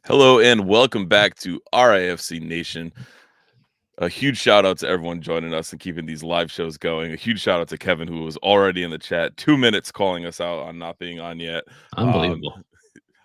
Hello and welcome back to RIFC Nation. A huge shout out to everyone joining us and keeping these live shows going. A huge shout out to Kevin, who was already in the chat, 2 minutes calling us out on not being on yet. Um, Unbelievable.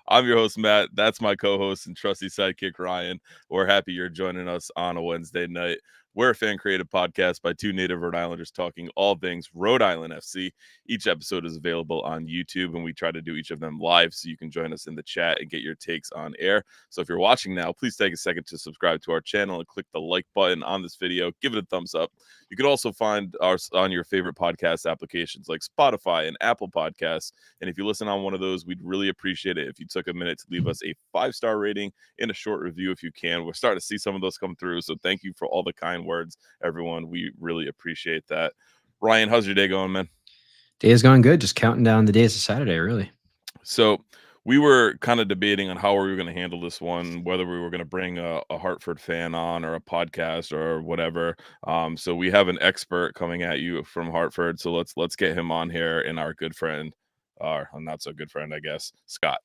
I'm your host, Matt. That's my co host and trusty sidekick, Ryan. We're happy you're joining us on a Wednesday night. We're a fan created podcast by two native Rhode Islanders talking all things Rhode Island FC. Each episode is available on YouTube, and we try to do each of them live so you can join us in the chat and get your takes on air. So if you're watching now, please take a second to subscribe to our channel and click the like button on this video. Give it a thumbs up. You can also find us on your favorite podcast applications like Spotify and Apple Podcasts. And if you listen on one of those, we'd really appreciate it if you took a minute to leave us a 5-star rating and a short review if you can. We're starting to see some of those come through. So thank you for all the kind words, everyone. We really appreciate that. Ryan, how's your day going, man? Day is going good. Just counting down the days to Saturday, really. So we were kind of debating on how we were going to handle this one, whether we were going to bring a Hartford fan on or a podcast or whatever. So we have an expert coming at you from Hartford. So let's get him on here, and our good friend, our not so good friend, I guess, Scott.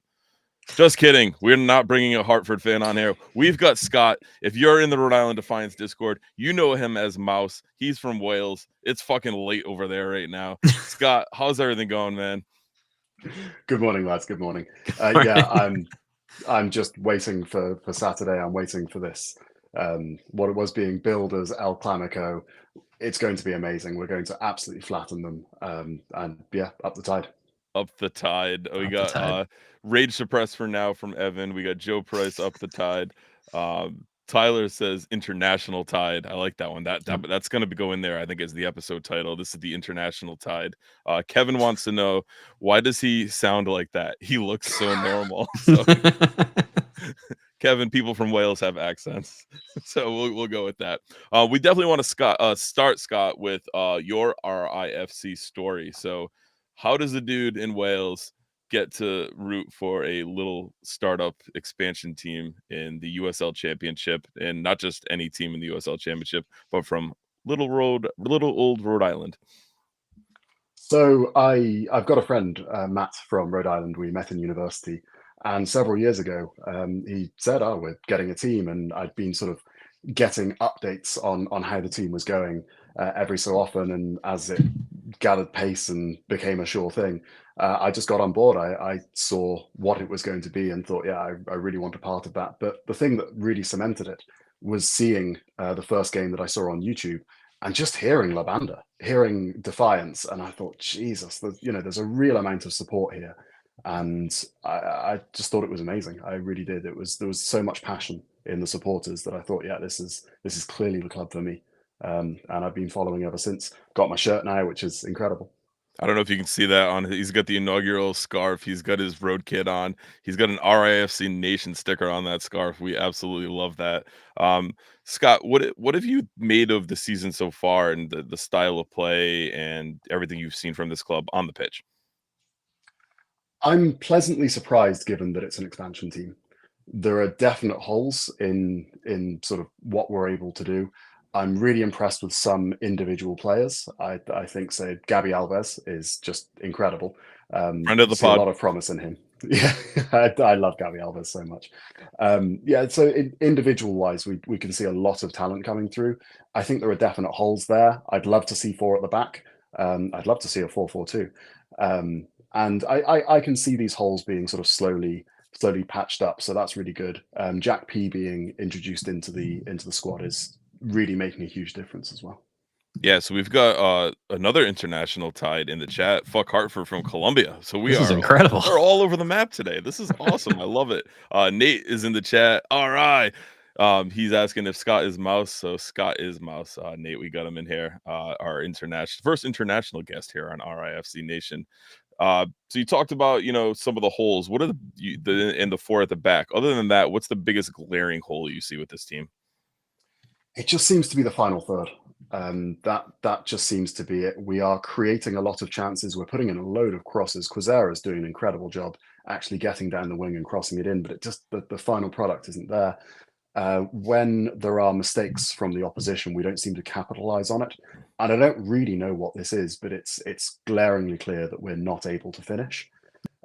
Just kidding. We're not bringing a Hartford fan on here. We've got Scott. If you're in the Rhode Island Defiance Discord, you know him as Mouse. He's from Wales. It's fucking late over there right now. Scott, how's everything going, man? Good morning, lads. Good morning. Yeah, I'm just waiting for Saturday. I'm waiting for this. What it was being billed as El Clamico. It's going to be amazing. We're going to absolutely flatten them. And yeah, up the tide. Up the tide. We Up the got tide. Rage Suppressed for now from Evan. We got Joe Price up the tide. Tyler says international tide. I like that one. That's gonna go in there, I think, as the episode title. This is the international tide. Kevin wants to know, why does he sound like that? He looks so normal. So Kevin, people from Wales have accents, so we'll go with that. We definitely want to start, Scott, with your RIFC story. So how does a dude in Wales get to root for a little startup expansion team in the USL Championship, and not just any team in the USL Championship, but from little old Rhode Island? So I've got a friend, Matt from Rhode Island. We met in university, and several years ago, he said, "Oh, we're getting a team," and I'd been sort of getting updates on how the team was going every so often, and as it gathered pace and became a sure thing, I just got on board. I saw what it was going to be and thought, yeah, I really want a part of that. But the thing that really cemented it was seeing the first game that I saw on YouTube and just hearing La Banda, hearing Defiance, and I thought, Jesus, there's a real amount of support here, and I just thought it was amazing. I really did. There was so much passion in the supporters that I thought, yeah, this is clearly the club for me, and I've been following ever since. Got my shirt now, which is incredible. I don't know if you can see that on. He's got the inaugural scarf. He's got his road kit on. He's got an RIFC Nation sticker on that scarf. We absolutely love that. Scott, what have you made of the season so far, and the style of play and everything you've seen from this club on the pitch? I'm pleasantly surprised, given that it's an expansion team. There are definite holes in sort of what we're able to do. I'm really impressed with some individual players. I think, say, Gabby Alves is just incredible. Friend of the See a pod. lot of promise in him. Yeah, I love Gabby Alves so much. Yeah, so individual wise, we can see a lot of talent coming through. I think there are definite holes there. I'd love to see four at the back. I'd love to see a 4-4-2. And I can see these holes being sort of slowly patched up. So that's really good. Jack P being introduced into the squad is really making a huge difference as well. Yeah, so we've got another international tide in the chat. Fuck Hartford from Colombia. So This is incredible. we're all over the map today. This is awesome. I love it. Nate is in the chat. All right. He's asking if Scott is Mouse. So Scott is Mouse. Nate, we got him in here. Our first international guest here on RIFC Nation. So you talked about, some of the holes. What are the four at the back? Other than that, what's the biggest glaring hole you see with this team? It just seems to be the final third. That just seems to be it. We are creating a lot of chances. We're putting in a load of crosses. Quazera is doing an incredible job actually getting down the wing and crossing it in, but it just the final product isn't there. When there are mistakes from the opposition, we don't seem to capitalize on it. And I don't really know what this is, but it's glaringly clear that we're not able to finish.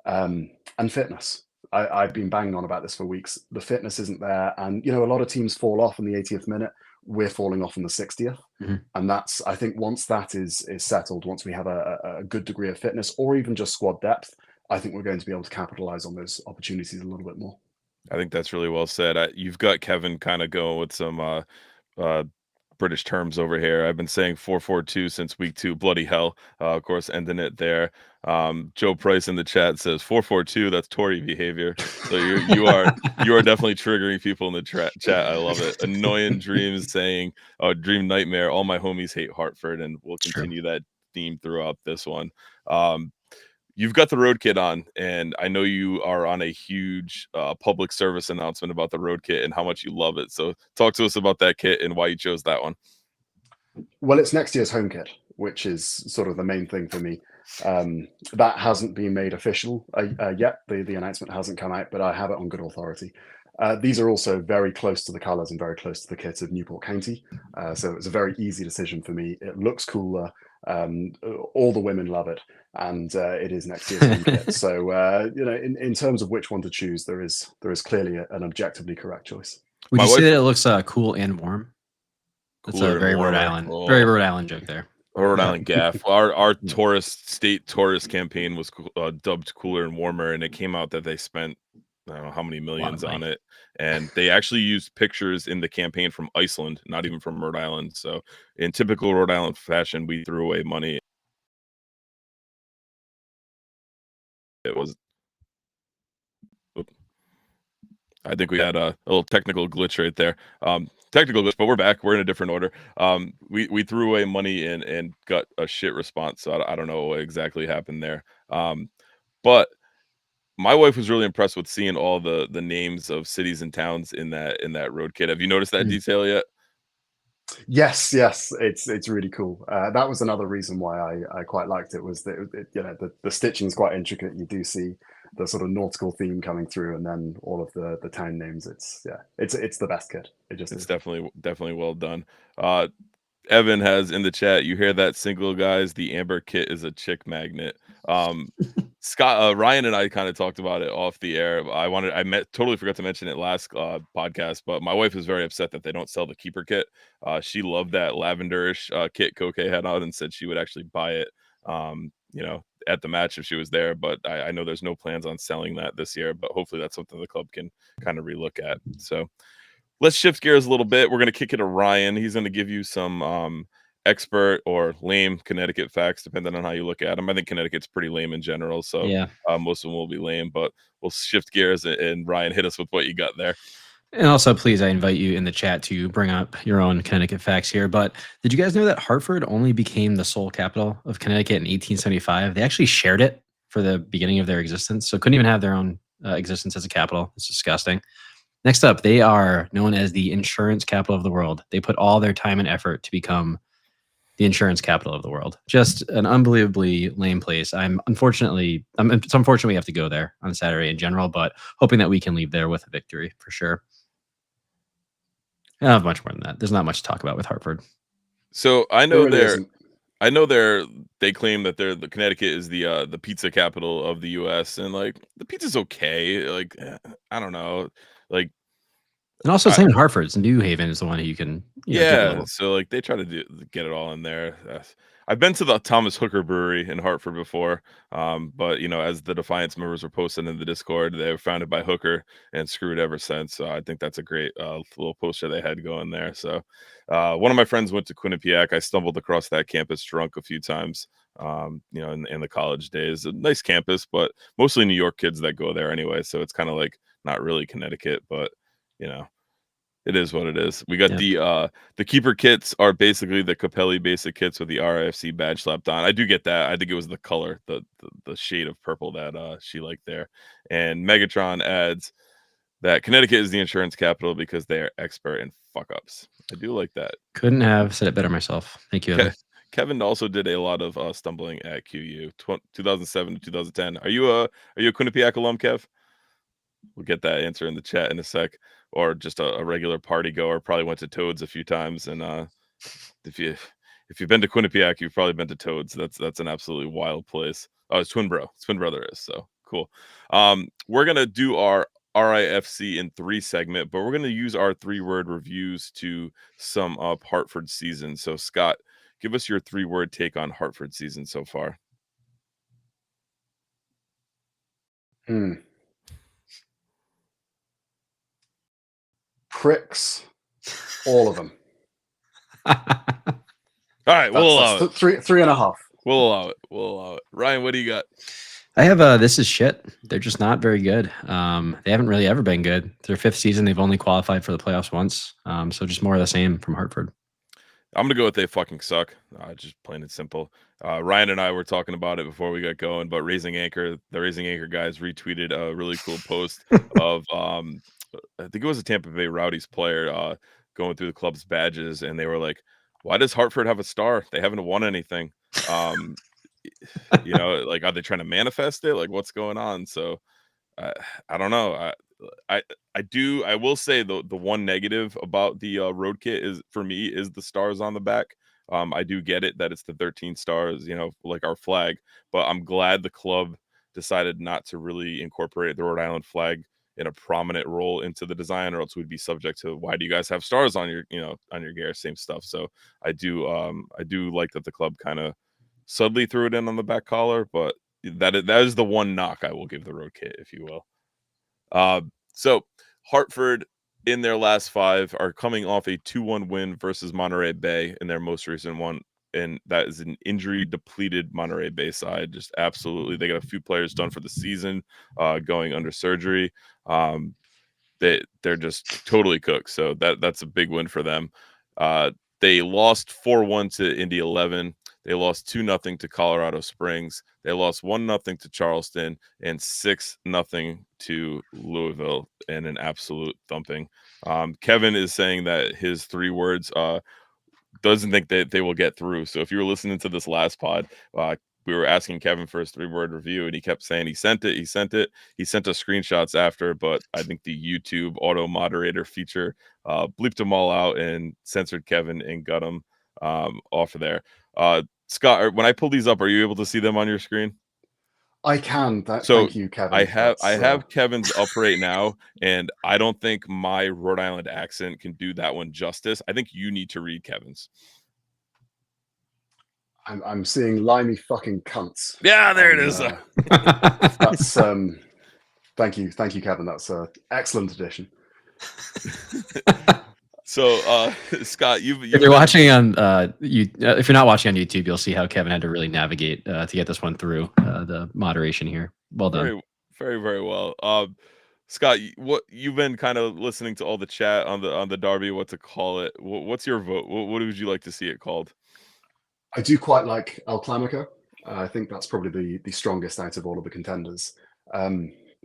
And fitness. I've been banging on about this for weeks. The fitness isn't there, and a lot of teams fall off in the 80th minute. We're falling off in the 60th, and that's, I think, once that is settled, once we have a good degree of fitness or even just squad depth, I think we're going to be able to capitalize on those opportunities a little bit more. I think that's really well said. You've got Kevin kind of going with some uh, British terms over here. I've been saying 4-4-2 since week 2. Bloody hell. Of course, ending it there. Joe Price in the chat says 4-4-2. That's Tory behavior. So you are definitely triggering people in the chat. I love it. Annoying Dreams saying, Dream Nightmare. All my homies hate Hartford, and we'll continue that theme throughout this one. You've got the road kit on, and I know you are on a huge public service announcement about the road kit and how much you love it. So talk to us about that kit and why you chose that one. Well, it's next year's home kit, which is sort of the main thing for me. That hasn't been made official yet. The announcement hasn't come out, but I have it on good authority. These are also very close to the colours and very close to the kit of Newport County. So it's a very easy decision for me. It looks cooler. All the women love it, and it is next year's home kit. So in terms of which one to choose, there is clearly an objectively correct choice. Would you say that it looks cool and warm? That's a very Rhode Island joke there. Rhode Island gaff. Our state tourist campaign was dubbed Cooler and Warmer, and it came out that they spent I don't know how many millions on it, and they actually used pictures in the campaign from Iceland, not even from Rhode Island. So in typical Rhode Island fashion, we threw away money. It was I think we had a little technical glitch right there. Technical glitch, but we're back. We're in a different order. We threw away money and got a shit response. So I don't know what exactly happened there. But my wife was really impressed with seeing all the names of cities and towns in that road kit. Have you noticed that detail yet? Yes, it's really cool. That was another reason why I quite liked it, was that the stitching is quite intricate. You do see the sort of nautical theme coming through, and then all of the town names. It's the best kit. It's is. Definitely well done. Evan has in the chat, you hear that, single guys, the amber kit is a chick magnet. Scott, Ryan and I kind of talked about it off the air. Totally forgot to mention it last podcast, but my wife is very upset that they don't sell the keeper kit. She loved that lavenderish kit Koke had on and said she would actually buy it, at the match if she was there. But I know there's no plans on selling that this year, but hopefully that's something the club can kind of relook at. So let's shift gears a little bit. We're going to kick it to Ryan. He's going to give you some expert or lame Connecticut facts, depending on how you look at them. I think Connecticut's pretty lame in general, so most of them will be lame, but we'll shift gears and Ryan, hit us with what you got there. And also, please, I invite you in the chat to bring up your own Connecticut facts here. But did you guys know that Hartford only became the sole capital of Connecticut in 1875? They actually shared it for the beginning of their existence, so couldn't even have their own existence as a capital. It's disgusting. Next up, they are known as the insurance capital of the world. They put all their time and effort to become the insurance capital of the world. Just an unbelievably lame place. It's unfortunate we have to go there on Saturday in general, but hoping that we can leave there with a victory for sure. I don't have much more than that. There's not much to talk about with Hartford. So I know they claim that the Connecticut is the pizza capital of the US, and like the pizza's okay. Like I don't know. Like, and also same in Hartford. New Haven is the one you can so like they try to get it all in there. I've been to the Thomas Hooker Brewery in Hartford before, but as the Defiance members were posting in the Discord, they were founded by Hooker and screwed ever since. So I think that's a great little poster they had going there. So one of my friends went to Quinnipiac. I stumbled across that campus drunk a few times, in the college days. A nice campus, but mostly New York kids that go there anyway. So it's kind of like not really Connecticut, but it is what it is. We got the keeper kits are basically the Capelli basic kits with the RIFC badge slapped on. I do get that. I think it was the color, the shade of purple that she liked there. And Megatron adds that Connecticut is the insurance capital because they are expert in fuck ups. I do like that. Couldn't have said it better myself. Thank you, Evan. Kevin also did a lot of stumbling at QU 2007 to 2010. Are you a Quinnipiac alum, Kev? We'll get that answer in the chat in a sec. Or just a regular party goer. Probably went to Toads a few times, and if you've been to Quinnipiac, you've probably been to Toads. That's an absolutely wild place. Oh, it's Twin Brother is, so Cool. We're gonna do our RIFC in 3 segment, but we're gonna use our 3-word reviews to sum up Hartford season. So Scott, give us your 3-word take on Hartford season so far. Pricks, all of them. All right, we'll allow it. Three and a half. We'll allow it. We'll allow it. Ryan, what do you got? I have this is shit. They're just not very good. They haven't really ever been good. It's their 5th season. They've only qualified for the playoffs once. So just more of the same from Hartford. I'm gonna go with they fucking suck. Just plain and simple. Ryan and I were talking about it before we got going, but the Raising Anchor guys retweeted a really cool post of I think it was a Tampa Bay Rowdies player going through the club's badges, and they were like, "Why does Hartford have a star? They haven't won anything." Like, are they trying to manifest it? Like, what's going on? So I don't know. I will say the one negative about the road kit is for me is the stars on the back. I do get it that it's the 13 stars, like our flag, but I'm glad the club decided not to really incorporate the Rhode Island flag in a prominent role into the design, or else we'd be subject to, why do you guys have stars on your on your gear? Same stuff. So I do like that the club kind of subtly threw it in on the back collar, but that is the one knock I will give the road kit, if you will. So Hartford in their last 5 are coming off a 2-1 win versus Monterey Bay in their most recent one, and that is an injury depleted Monterey Bay side. Just absolutely, they got a few players done for the season, going under surgery. They're just totally cooked, so that's a big win for them. They lost 4-1 to Indy 11. They lost 2-0 to Colorado Springs. They lost 1-0 to Charleston and 6-0 to Louisville in an absolute thumping. Kevin is saying that his 3 words doesn't think that they will get through. So if you were listening to this last pod, we were asking Kevin for his 3-word review, and he kept saying he sent it. He sent us screenshots after, but I think the YouTube auto moderator feature bleeped them all out and censored Kevin and got him off of there. Scott, when I pull these up, are you able to see them on your screen? I can. Thank you, Kevin. I have Kevin's up right now, and I don't think my Rhode Island accent can do that one justice. I think you need to read Kevin's. I'm seeing limey fucking cunts. Yeah, there it is. That's thank you, Kevin. That's an excellent addition. So, Scott, if you're watching on if you're not watching on YouTube, you'll see how Kevin had to really navigate to get this one through the moderation here. Well done. Very, very, very well. Scott, what you've been kind of listening to all the chat on the Derby, what to call it? What's your vote? What would you like to see it called? I do quite like El Clamico. I think that's probably the strongest out of all of the contenders.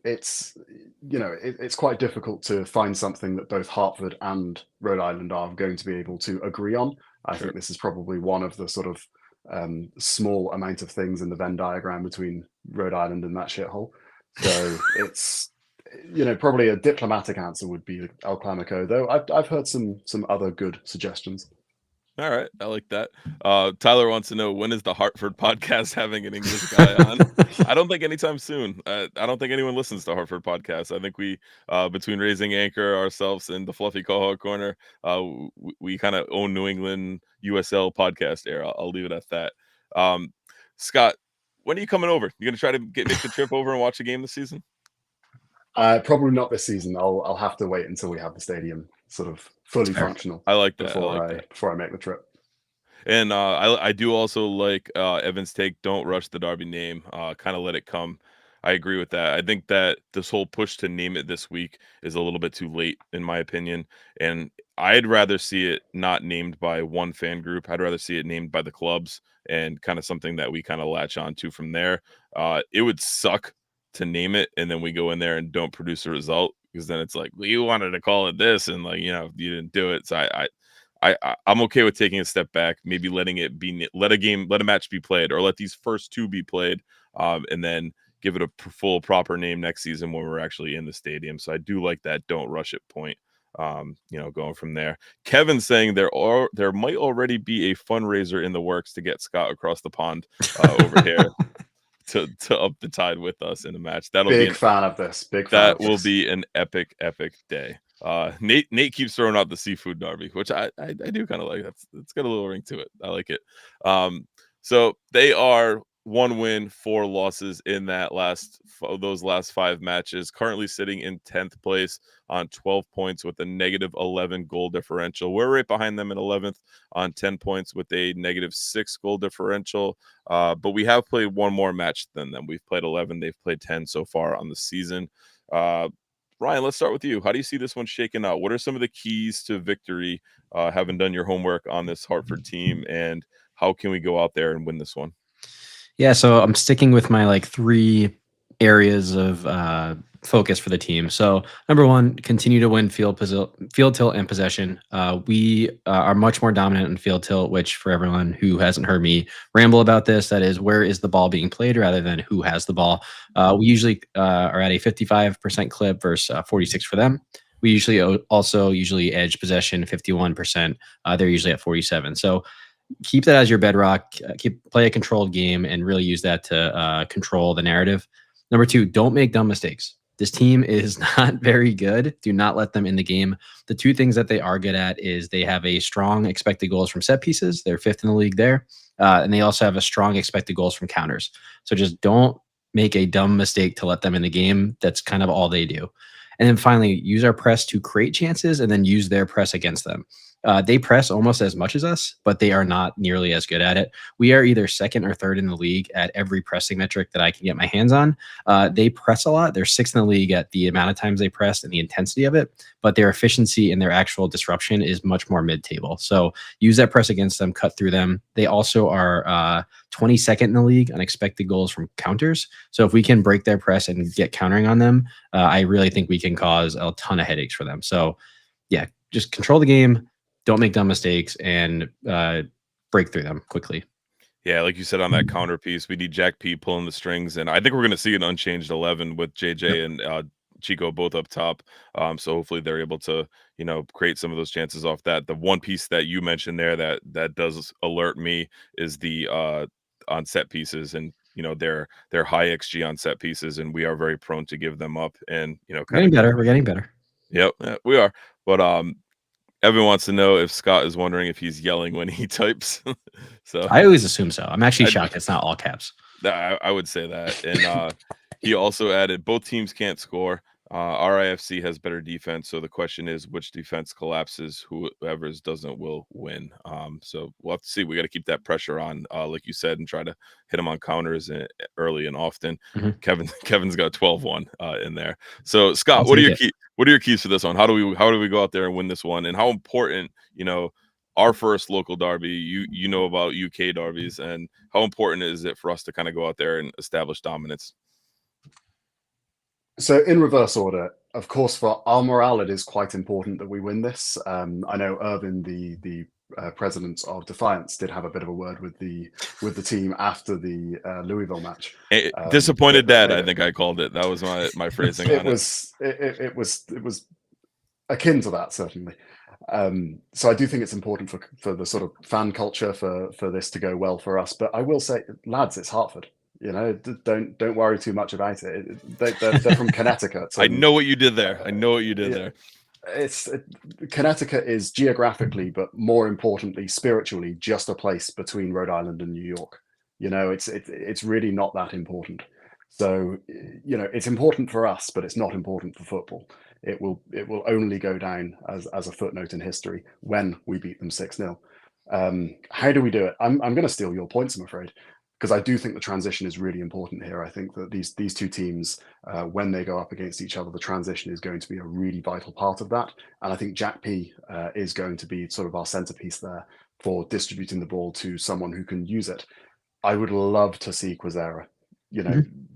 It's it's quite difficult to find something that both Hartford and Rhode Island are going to be able to agree on. I think this is probably one of the sort of small amount of things in the Venn diagram between Rhode Island and that shithole. So it's probably a diplomatic answer would be El Clamico, though I've heard some other good suggestions. All right, I like that. Tyler wants to know, when is the Hartford podcast having an English guy on? I don't think anytime soon. I don't think anyone listens to Hartford podcasts. I think we, between Raising Anchor, ourselves, and the Fluffy Cohort Corner, we kind of own New England USL podcast era. I'll leave it at that. Scott, when are you coming over? You gonna try to make the trip over and watch a game this season? Probably not this season. I'll have to wait until we have the stadium sort of fully functional. I like that. Before I make the trip. And I do also like Evan's take. Don't rush the Derby name. Kind of let it come. I agree with that. I think that this whole push to name it this week is a little bit too late, in my opinion. And I'd rather see it not named by one fan group. I'd rather see it named by the clubs and kind of something that we kind of latch on to from there. It would suck to name it and then we go in there and don't produce a result, because then it's like, well, you wanted to call it this and you didn't do it. So I'm okay with taking a step back, maybe letting it be, let a match be played, or let these first 2 be played, and then give it a full proper name next season when we're actually in the stadium. So I do like that don't rush it point. Going from there. Kevin's saying there might already be a fundraiser in the works to get Scott across the pond over here to up the tide with us in a match. Big fan of this. Big fan That of will this. be an epic day. Nate keeps throwing out the seafood derby, which I do kind of like. It's got a little ring to it. I like it. So they are 1 win, 4 losses in those last 5 matches. Currently sitting in 10th place on 12 points with a -11 goal differential. We're right behind them in 11th on 10 points with a -6 goal differential. But we have played one more match than them. We've played 11. They've played 10 so far on the season. Ryan, let's start with you. How do you see this one shaking out? What are some of the keys to victory, having done your homework on this Hartford team, and how can we go out there and win this one? Yeah, so I'm sticking with my like 3 areas of focus for the team. So number 1, continue to win field tilt and possession. We are much more dominant in field tilt, which for everyone who hasn't heard me ramble about this, that is where is the ball being played rather than who has the ball. We usually are at a 55% clip versus 46 for them. We usually also edge possession 51%. They're usually at 47. So keep that as your bedrock. Play a controlled game and really use that to control the narrative. Number 2, don't make dumb mistakes. This team is not very good. Do not let them in the game. The 2 things that they are good at is they have a strong expected goals from set pieces. They're 5th in the league there. And they also have a strong expected goals from counters. So just don't make a dumb mistake to let them in the game. That's kind of all they do. And then finally, use our press to create chances and then use their press against them. They press almost as much as us, but they are not nearly as good at it. We are either 2nd or 3rd in the league at every pressing metric that I can get my hands on. They press a lot. They're 6th in the league at the amount of times they press and the intensity of it, but their efficiency and their actual disruption is much more mid-table. So use that press against them, cut through them. They also are 22nd in the league on expected goals from counters. So if we can break their press and get countering on them, I really think we can cause a ton of headaches for them. So yeah, just control the game. Don't make dumb mistakes and break through them quickly. Yeah, like you said on that counter piece, we need Jack P pulling the strings, and I think we're going to see an unchanged 11 with JJ and Chico both up top. So hopefully they're able to, create some of those chances off that. The one piece that you mentioned there that does alert me is the on set pieces, and they're high XG on set pieces, and we are very prone to give them up. And we're getting better. We're getting better. Yep, we are. But Evan wants to know if Scott is wondering if he's yelling when he types. So I always assume so. I'm actually shocked it's not all caps. I would say that. And he also added, both teams can't score. RIFC has better defense. So the question is, which defense collapses? Whoever's doesn't will win. So we'll have to see. We got to keep that pressure on, like you said, and try to hit them on counters early and often. Mm-hmm. Kevin's got 12-1 in there. So Scott, what are your keys for this one? How do we go out there and win this one? And how important, our first local derby, you know about UK derbies, and how important is it for us to kind of go out there and establish dominance? So in reverse order, of course, for our morale, it is quite important that we win this. I know Irvin, the president of Defiance, did have a bit of a word with the team after the Louisville match. Disappointed dad, I think I called it. That was my phrasing. It was akin to that, certainly. So I do think it's important for the sort of fan culture for this to go well for us. But I will say, lads, it's Hartford. Don't worry too much about it. They're from Connecticut. I know what you did there. There. Connecticut is geographically, but more importantly, spiritually, just a place between Rhode Island and New York. It's really not that important. So, it's important for us, but it's not important for football. It will only go down as a footnote in history when we beat them 6-0. How do we do it? I'm going to steal your points, I'm afraid, because I do think the transition is really important here. I think that these 2 teams, when they go up against each other, the transition is going to be a really vital part of that. And I think Jack P is going to be sort of our centerpiece there for distributing the ball to someone who can use it. I would love to see Quezera,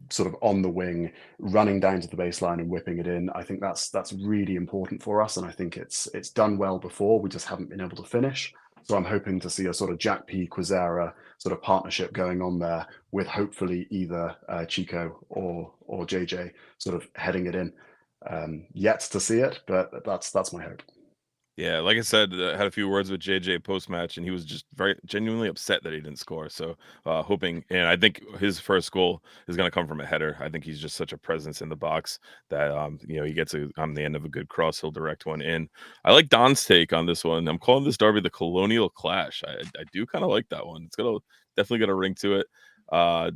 sort of on the wing, running down to the baseline and whipping it in. I think that's really important for us. And I think it's done well before. We just haven't been able to finish. So I'm hoping to see a sort of Jack P. Quezera sort of partnership going on there, with hopefully either Chico or JJ sort of heading it in. Yet to see it, but that's my hope. Yeah, like I said, had a few words with JJ post match, and he was just very genuinely upset that he didn't score. So, hoping, and I think his first goal is going to come from a header. I think he's just such a presence in the box that he gets on the end of a good cross, he'll direct one in. I like Don's take on this one. I'm calling this derby the Colonial Clash. I do kind of like that one. It's definitely got a ring to it. Uh,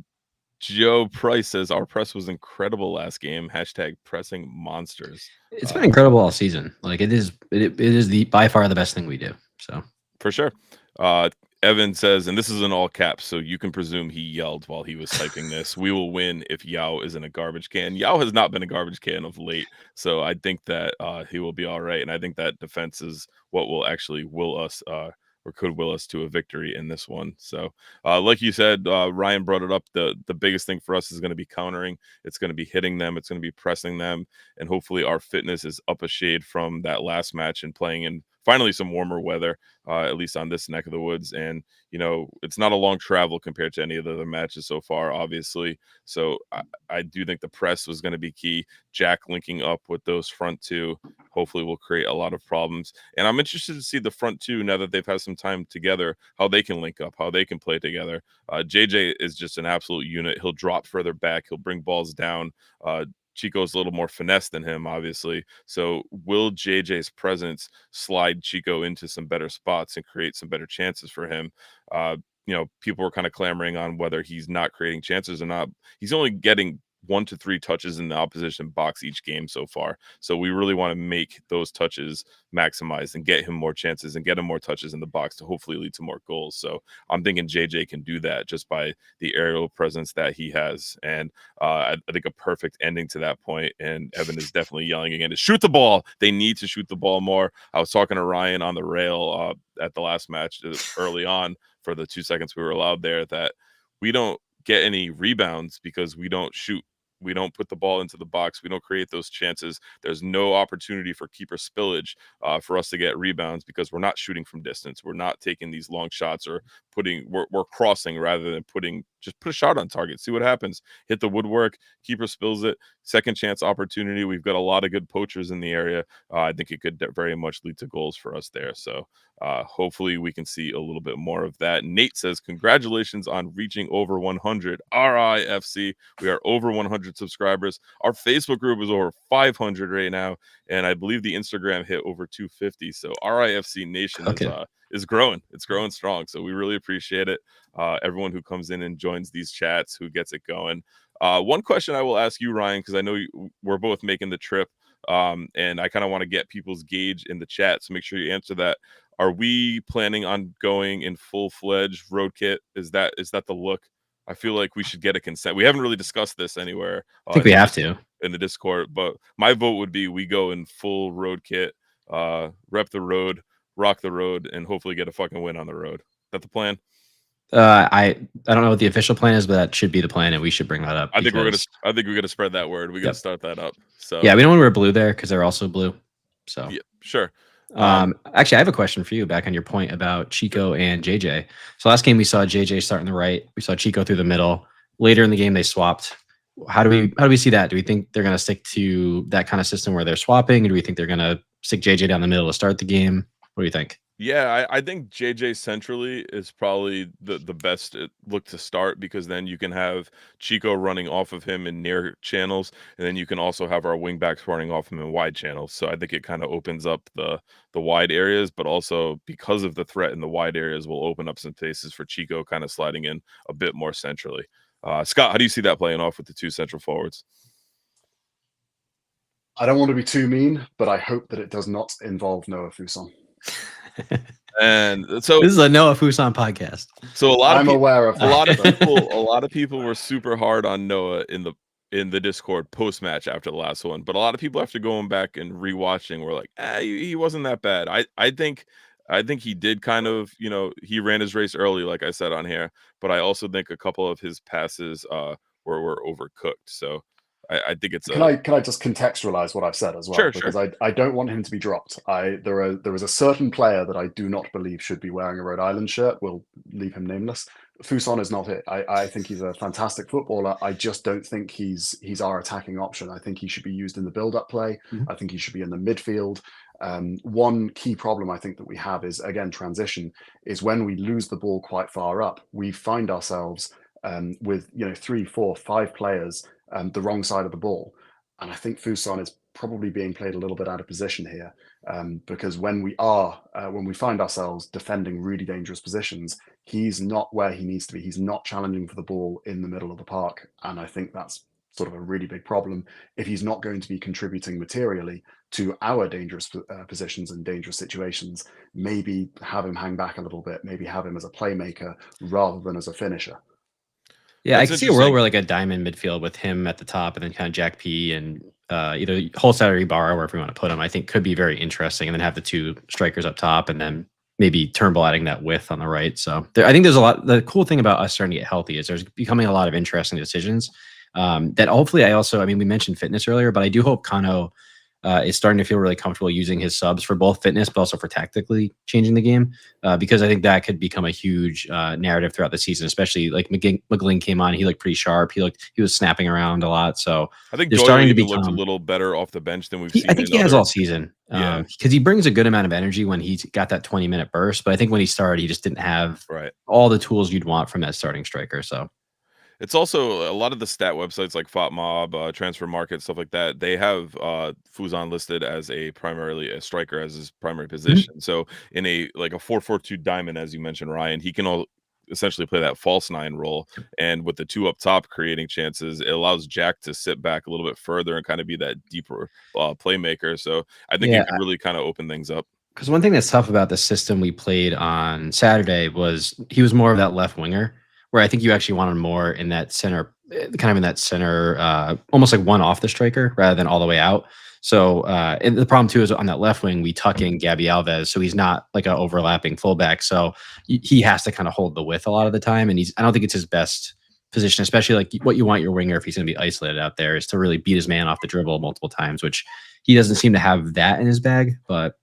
Joe Price says our press was incredible last game. Hashtag pressing monsters. It's been incredible all season. Like it is the by far the best thing we do. So For sure. Evan says, and this is in all caps, so you can presume he yelled while he was typing this. We will win if Yao isn't a garbage can. Yao has not been a garbage can of late, so I think that he will be all right. And I think that defense is what will actually will us or could will us to a victory in this one. So, like you said, Ryan brought it up. The biggest thing for us is going to be countering. It's going to be hitting them. It's going to be pressing them, and hopefully our fitness is up a shade from that last match and playing in finally some warmer weather, at least on this neck of the woods. And it's not a long travel compared to any of the other matches so far, obviously. So I do think the press was going to be key. Jack linking up with those front two hopefully will create a lot of problems. And I'm interested to see the front two, now that they've had some time together, how they can link up, how they can play together. JJ is just an absolute unit. He'll drop further back. He'll bring balls down. Chico's a little more finesse than him, obviously. So will JJ's presence slide Chico into some better spots and create some better chances for him? People were kind of clamoring on whether he's not creating chances or not. He's only getting 1 to 3 touches in the opposition box each game so far. So we really want to make those touches maximized and get him more chances and get him more touches in the box to hopefully lead to more goals. So I'm thinking JJ can do that just by the aerial presence that he has. And I think a perfect ending to that point. And Evan is definitely yelling again to shoot the ball. They need to shoot the ball more. I was talking to Ryan on the rail at the last match early on for the 2 seconds we were allowed there that we don't get any rebounds because we don't shoot. We don't put the ball into the box. We don't create those chances. There's no opportunity for keeper spillage for us to get rebounds because we're not shooting from distance. We're not taking these long shots or we're crossing rather than just put a shot on target. See what happens. Hit the woodwork. Keeper spills it. Second chance opportunity. We've got a lot of good poachers in the area. I think it could very much lead to goals for us there. So hopefully we can see a little bit more of that. Nate says, congratulations on reaching over 100. RIFC. We are over 100 subscribers. Our Facebook group is over 500 right now. And I believe the Instagram hit over 250. So RIFC Nation is growing. It's growing strong. So we really appreciate it. Everyone who comes in and joins these chats, who gets it going. One question I will ask you, Ryan, because I know we're both making the trip. And I kind of want to get people's gauge in the chat. So make sure you answer that. Are we planning on going in full-fledged road kit? Is that the look? I feel like we should get a consent. We haven't really discussed this anywhere. I think we have to in the Discord, but my vote would be we go in full road kit, rep the road, rock the road, and hopefully get a fucking win on the road. Is that the plan? I don't know what the official plan is, but that should be the plan, and we should bring that up. I think we're gonna spread that word. We gotta start that up. So yeah, we don't want to wear blue there because they're also blue. So yeah, sure. Actually, I have a question for you back on your point about Chico and JJ. So last game we saw JJ start on the right. We saw Chico through the middle. Later in the game they swapped. How do we see that? Do we think they're going to stick to that kind of system where they're swapping, or do we think they're going to stick JJ down the middle to start the game? What do you think? Yeah, I think JJ centrally is probably the best look to start, because then you can have Chico running off of him in near channels, and then you can also have our wingbacks running off him in wide channels. So I think it kind of opens up the wide areas, but also because of the threat in the wide areas will open up some spaces for Chico kind of sliding in a bit more centrally. Scott, how do you see that playing off with the two central forwards? I don't want to be too mean, but I hope that it does not involve Noah Fuson. And so this is a Noah Fuson podcast. So I'm aware of a lot of people were super hard on Noah in the Discord post match after the last one, but a lot of people after going back and rewatching were like, he wasn't that bad. I think he did kind of, he ran his race early, like I said on here, but I also think a couple of his passes were overcooked. So I think it's can I just contextualize what I've said as well? Sure, because I don't want him to be dropped. There is a certain player that I do not believe should be wearing a Rhode Island shirt. We'll leave him nameless. Fuson is not it. I think he's a fantastic footballer. I just don't think he's our attacking option. I think he should be used in the build-up play. I think he should be in the midfield. One key problem I think that we have is, again, transition, is when we lose the ball quite far up, we find ourselves with 3, 4, 5 players the wrong side of the ball. And I think Fuson is probably being played a little bit out of position here, because when we find ourselves defending really dangerous positions, he's not where he needs to be. He's not challenging for the ball in the middle of the park. And I think that's sort of a really big problem. If he's not going to be contributing materially to our dangerous positions and dangerous situations, maybe have him hang back a little bit, maybe have him as a playmaker rather than as a finisher. Yeah, That's I can see a world interesting. where like a diamond midfield with him at the top and then kind of Jack P and either Holstead or Ibarra, wherever you want to put him, I think could be very interesting. And then have the two strikers up top and then maybe Turnbull adding that width on the right. So I think there's a lot. The cool thing about us starting to get healthy is there's becoming a lot of interesting decisions that hopefully I mean, we mentioned fitness earlier, but I do hope Kano is starting to feel really comfortable using his subs for both fitness, but also for tactically changing the game, because I think that could become a huge narrative throughout the season, especially like McGlynn came on. He looked pretty sharp. He was snapping around a lot. So I think they're Doyle starting to even become looked a little better off the bench than we've seen. I think he has all season. Yeah. Because he brings a good amount of energy when he's got that 20-minute burst. But I think when he started, he just didn't have all the tools you'd want from that starting striker. So it's also a lot of the stat websites like FotMob, Transfer Market, stuff like that. They have Fuson listed as primarily a striker as his primary position. So in a 4-4-2 diamond, as you mentioned, Ryan, he can essentially play that false 9 role. And with the 2 up top creating chances, it allows Jack to sit back a little bit further and kind of be that deeper playmaker. So I think it could really kind of open things up. Because one thing that's tough about the system we played on Saturday was he was more of that left winger, where I think you actually wanted more in that center, almost like one off the striker rather than all the way out. So and the problem too is on that left wing, we tuck in Gabby Alves, so he's not like an overlapping fullback. So he has to kind of hold the width a lot of the time, and I don't think it's his best position, especially like what you want your winger if he's going to be isolated out there is to really beat his man off the dribble multiple times, which he doesn't seem to have that in his bag. But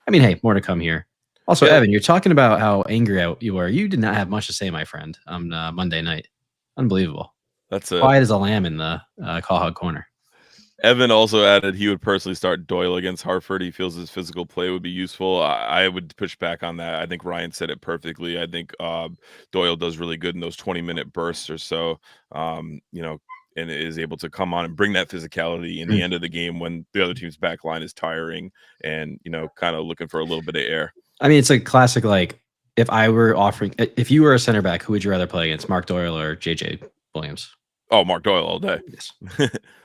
I mean, hey, more to come here. Also, Evan, you're talking about how angry you were. You did not have much to say, my friend, on Monday night. Unbelievable. That's quiet as a lamb in the call hog corner. Evan also added he would personally start Doyle against Hartford. He feels his physical play would be useful. I would push back on that. I think Ryan said it perfectly. I think Doyle does really good in those 20-minute bursts or so, and is able to come on and bring that physicality in the end of the game when the other team's back line is tiring and, kind of looking for a little bit of air. I mean, it's a classic, like, if you were a center back, who would you rather play against, Mark Doyle or JJ Williams? Oh, Mark Doyle all day. Yes.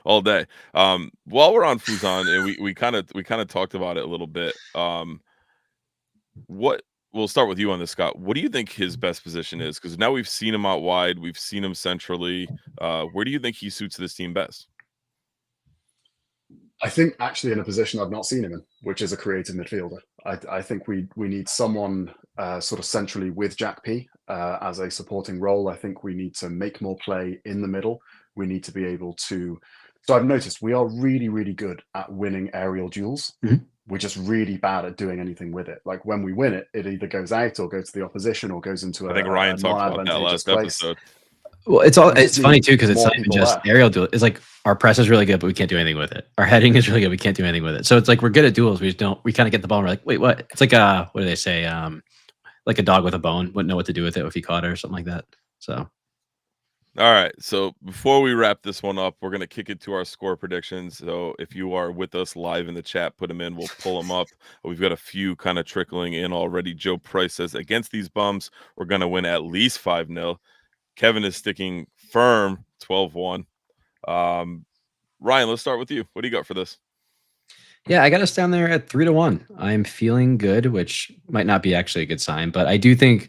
All day. While we're on Fuson, and we kind of talked about it a little bit. We'll start with you on this, Scott. What do you think his best position is? Because now we've seen him out wide, we've seen him centrally. Where do you think he suits this team best? I think actually in a position I've not seen him in, which is a creative midfielder. I think we need someone sort of centrally with Jack P as a supporting role. I think we need to make more play in the middle. We need to be able to. So I've noticed we are really, really good at winning aerial duels. We're just really bad at doing anything with it. Like when we win it, it either goes out or goes to the opposition or goes into I think Ryan talked about that last episode. Well, it's funny too, because it's not even just aerial duel. It's like our press is really good, but we can't do anything with it. Our heading is really good, we can't do anything with it. So it's like we're good at duels, we kind of get the ball and we're like, wait, what? It's like what do they say? Like a dog with a bone wouldn't know what to do with it if he caught it or something like that. So all right, so before we wrap this one up, we're going to kick it to our score predictions. So if you are with us live in the chat, put them in. We'll pull them up. We've got a few kind of trickling in already. Joe Price says, against these bums, we're going to win at least 5-0. Kevin is sticking firm 12-1. Ryan, let's start with you. What do you got for this? Yeah, I got us down there at 3-1. I'm feeling good, which might not be actually a good sign, but I do think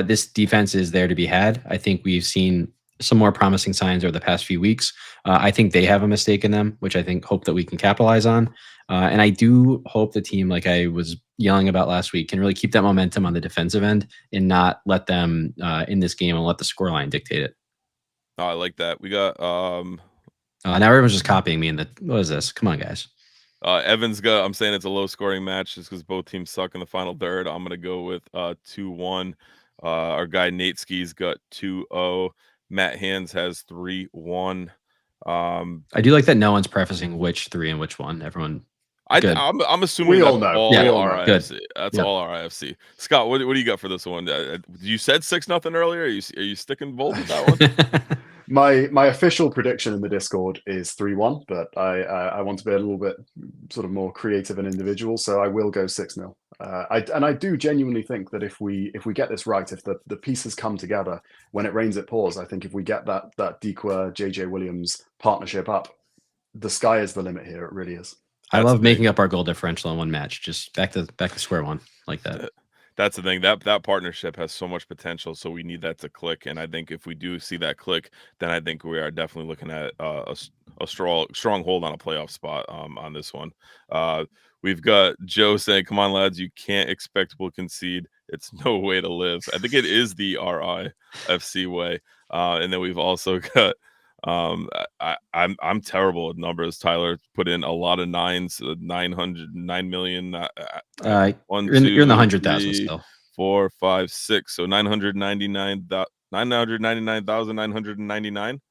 this defense is there to be had. I think we've seen some more promising signs over the past few weeks. I think they have a mistake in them, which I hope that we can capitalize on. And I do hope the team, like I was yelling about last week, can really keep that momentum on the defensive end and not let them in this game and let the scoreline dictate it. Oh, I like that. We got now everyone's just copying me. What is this? Come on, guys. Evan's got. I'm saying it's a low scoring match just because both teams suck in the final third. I'm gonna go with 2-1. Our guy Nate Ski's got 2-0. Matt Hands has 3-1. I do like that no one's prefacing which 3 and which 1. Everyone good. I'm assuming We all that's know. all We all know. RIFC. That's Yep. all RIFC. Scott, what do you got for this one? You said 6-0 earlier. Are you sticking bold with that one? My official prediction in the Discord is 3-1, but I want to be a little bit sort of more creative and individual, so I will go 6-0. I do genuinely think that if we get this right, if the pieces come together, when it rains it pours. I think if we get that Dequer JJ Williams partnership up, the sky is the limit here. It really is. I love making up our goal differential in one match. Just back to square one like that. That's the thing. That partnership has so much potential, so we need that to click. And I think if we do see that click, then I think we are definitely looking at a strong hold on a playoff spot on this one. We've got Joe saying, "Come on, lads, you can't expect we'll concede. It's no way to live." I think it is the RIFC way. And then we've also got I'm terrible at numbers. Tyler put in a lot of nines, 9 million. You're in the 100,000 still. 4, 5, 6. So 999,999.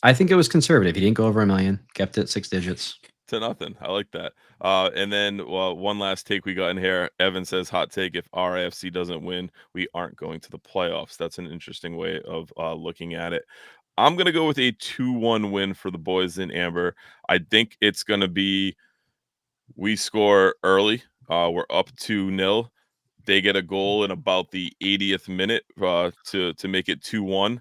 I think it was conservative. He didn't go over $1 million. Kept it 6 digits. To nothing. I like that. And then one last take we got in here. Evan says, hot take, if RIFC doesn't win, we aren't going to the playoffs. That's an interesting way of looking at it. I'm going to go with a 2-1 win for the boys in Amber. I think it's going to be we score early. We're up 2-0. They get a goal in about the 80th minute to make it 2-1.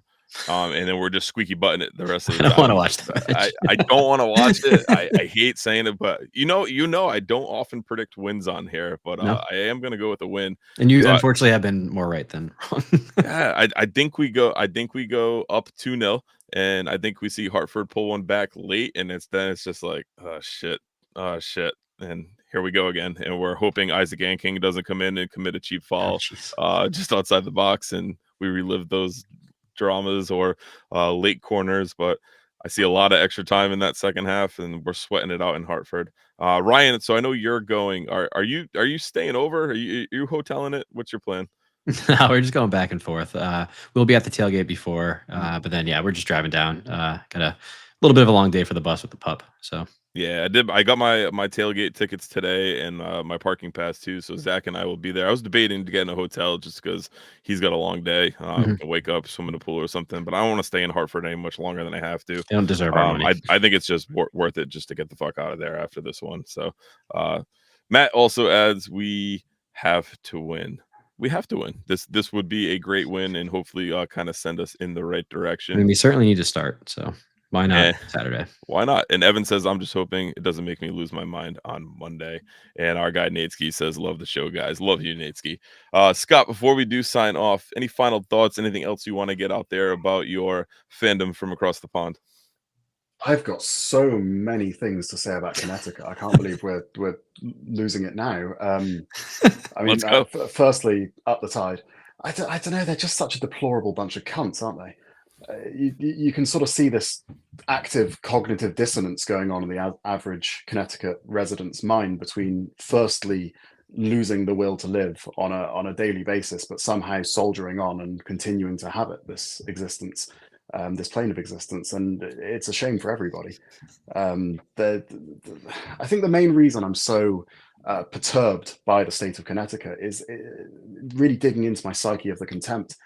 And then we're just squeaky button it the rest of the time. I don't want to watch that. I don't want to watch it. I hate saying it, but you know, I don't often predict wins on here, but No. I am going to go with a win. And you unfortunately have been more right than wrong. Yeah, I think we go up 2-0, and I think we see Hartford pull one back late, and it's just like, oh shit, and here we go again. And we're hoping Isaac Anking doesn't come in and commit a cheap foul just outside the box, and we relive those dramas or late corners. But I see a lot of extra time in that second half, and we're sweating it out in Hartford. Ryan, so I know you're going. Are you staying over? Are you hoteling it? What's your plan? No, we're just going back and forth. We'll be at the tailgate before, but then we're just driving down. Got a little bit of a long day for the bus with the pup. So yeah, I did. I got my tailgate tickets today and my parking pass too. So Zach and I will be there. I was debating to get in a hotel just because he's got a long day. We can wake up, swim in the pool or something. But I don't want to stay in Hartford any much longer than I have to. They don't deserve our money. I think it's just worth it just to get the fuck out of there after this one. So Matt also adds, we have to win. We have to win. This would be a great win and hopefully kind of send us in the right direction. I mean, we certainly need to start. So why not Saturday? Why not? And Evan says, I'm just hoping it doesn't make me lose my mind on Monday. And our guy Natesky says, love the show, guys. Love you, Natesky. Scott, before we do sign off, any final thoughts? Anything else you want to get out there about your fandom from across the pond? I've got so many things to say about Connecticut. I can't believe we're losing it now. I mean, firstly, up the tide. I don't know. They're just such a deplorable bunch of cunts, aren't they? You can sort of see this active cognitive dissonance going on in the average Connecticut resident's mind between, firstly, losing the will to live on a daily basis, but somehow soldiering on and continuing to have this existence. This plane of existence, and it's a shame for everybody. I think the main reason I'm so perturbed by the state of Connecticut is really digging into my psyche of the contempt,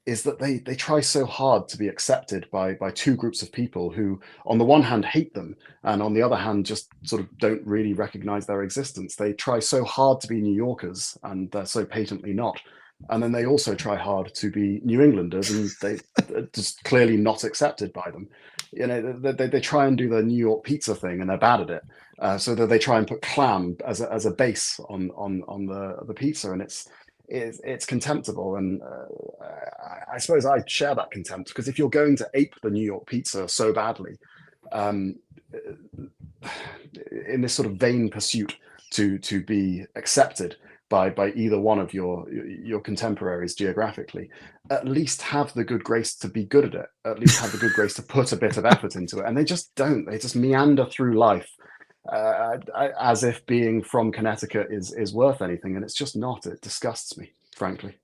is that they try so hard to be accepted by two groups of people who, on the one hand, hate them, and on the other hand, just sort of don't really recognize their existence. They try so hard to be New Yorkers, and they're so patently not. And then they also try hard to be New Englanders, and they just clearly not accepted by them. You know, they try and do the New York pizza thing, and they're bad at it. So that they try and put clam as a base on the pizza, and it's contemptible. And I suppose I share that contempt, because if you're going to ape the New York pizza so badly, in this sort of vain pursuit to be accepted by either one of your contemporaries geographically, at least have the good grace to be good at it, at least have the good grace to put a bit of effort into it. And they just don't. They just meander through life as if being from Connecticut is worth anything, and it's just not. It disgusts me, frankly.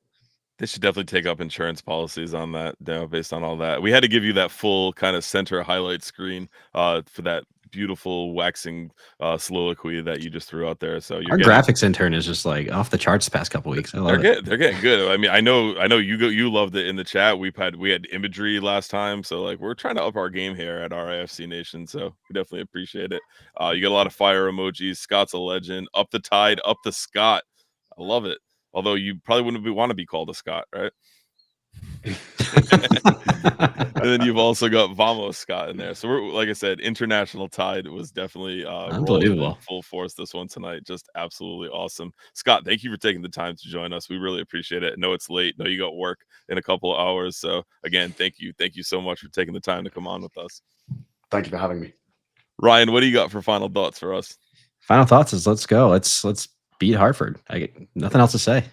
They should definitely take up insurance policies on that, based on all that. We had to give you that full kind of center highlight screen for that beautiful waxing soliloquy that you just threw out there. So you're Our getting graphics intern is just like off the charts the past couple weeks. I love it. they're getting good. I mean, I know you loved it in the chat. We had imagery last time, so like we're trying to up our game here at our RIFC Nation. So we definitely appreciate it. You got a lot of fire emojis. Scott's a legend. Up the tide, up the Scott. I love it. Although you probably wouldn't want to be called a Scott, right? And then you've also got Vamos Scott in there. So we're, like I said, international tide was definitely rolling in Unbelievable. full force this one tonight. Just absolutely awesome. Scott, thank you for taking the time to join us. We really appreciate it. I know it's late. I know you got work in a couple of hours. So again, thank you. Thank you so much for taking the time to come on with us. Thank you for having me. Ryan, what do you got for final thoughts for us? Final thoughts is let's go. Let's beat Hartford. Nothing else to say.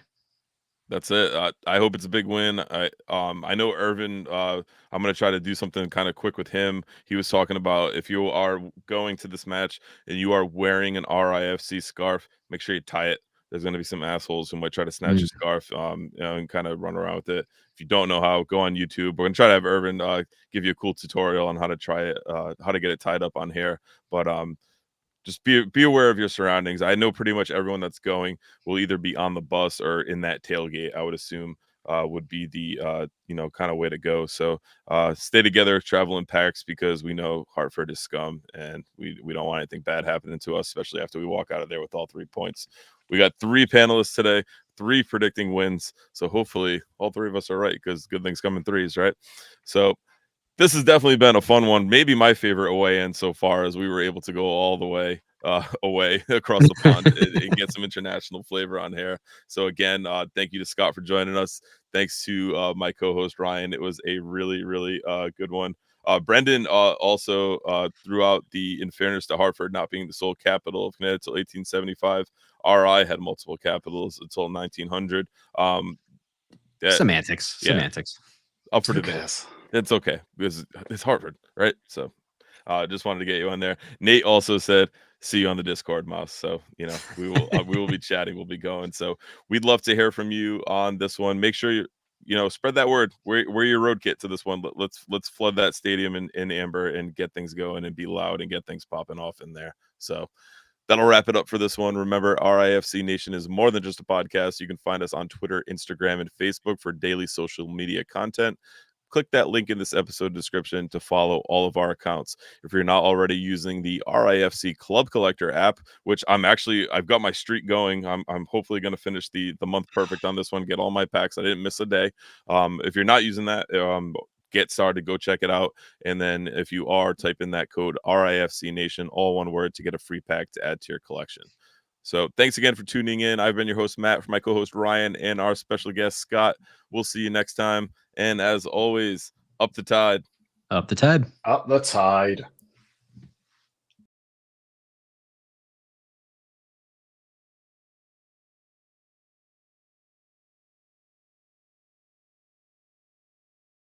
That's it. I hope it's a big win. I know Irvin. I'm gonna try to do something kind of quick with him. He was talking about if you are going to this match and you are wearing an RIFC scarf, make sure you tie it. There's gonna be some assholes who might try to snatch your scarf, and kind of run around with it. If you don't know how, go on YouTube. We're gonna try to have Irvin give you a cool tutorial on how to try it, how to get it tied up on here. But just be aware of your surroundings. I know pretty much everyone that's going will either be on the bus or in that tailgate. I would assume would be the kind of way to go. So stay together, travel in packs, because we know Hartford is scum, and we don't want anything bad happening to us, especially after we walk out of there with all 3 points. We got 3 panelists today, 3 predicting wins. So hopefully all 3 of us are right, because good things come in threes, right? So this has definitely been a fun one. Maybe my favorite away end so far, as we were able to go all the way away across the pond and get some international flavor on here. So again, thank you to Scott for joining us. Thanks to my co-host Ryan. It was a really, really good one. Brendan also threw out the, in fairness to Hartford not being the sole capital of Connecticut until 1875. RI had multiple capitals until 1900. Semantics. Up for debate. It's okay because it's Hartford, right? So just wanted to get you on there. Nate also said, see you on the Discord, Mouse. So, we will be chatting. We'll be going. So we'd love to hear from you on this one. Make sure you spread that word. We're your road kit to this one. Let's flood that stadium in amber and get things going and be loud and get things popping off in there. So that'll wrap it up for this one. Remember, RIFC Nation is more than just a podcast. You can find us on Twitter, Instagram, and Facebook for daily social media content. Click that link in this episode description to follow all of our accounts. If you're not already using the RIFC Club Collector app, which I've got my streak going. I'm hopefully going to finish the month perfect on this one, get all my packs. I didn't miss a day. If you're not using that, get started, go check it out. And then if you are, type in that code RIFC Nation, all one word, to get a free pack to add to your collection. So thanks again for tuning in. I've been your host, Matt, for my co-host, Ryan, and our special guest, Scott. We'll see you next time. And as always, up the tide. Up the tide. Up the tide.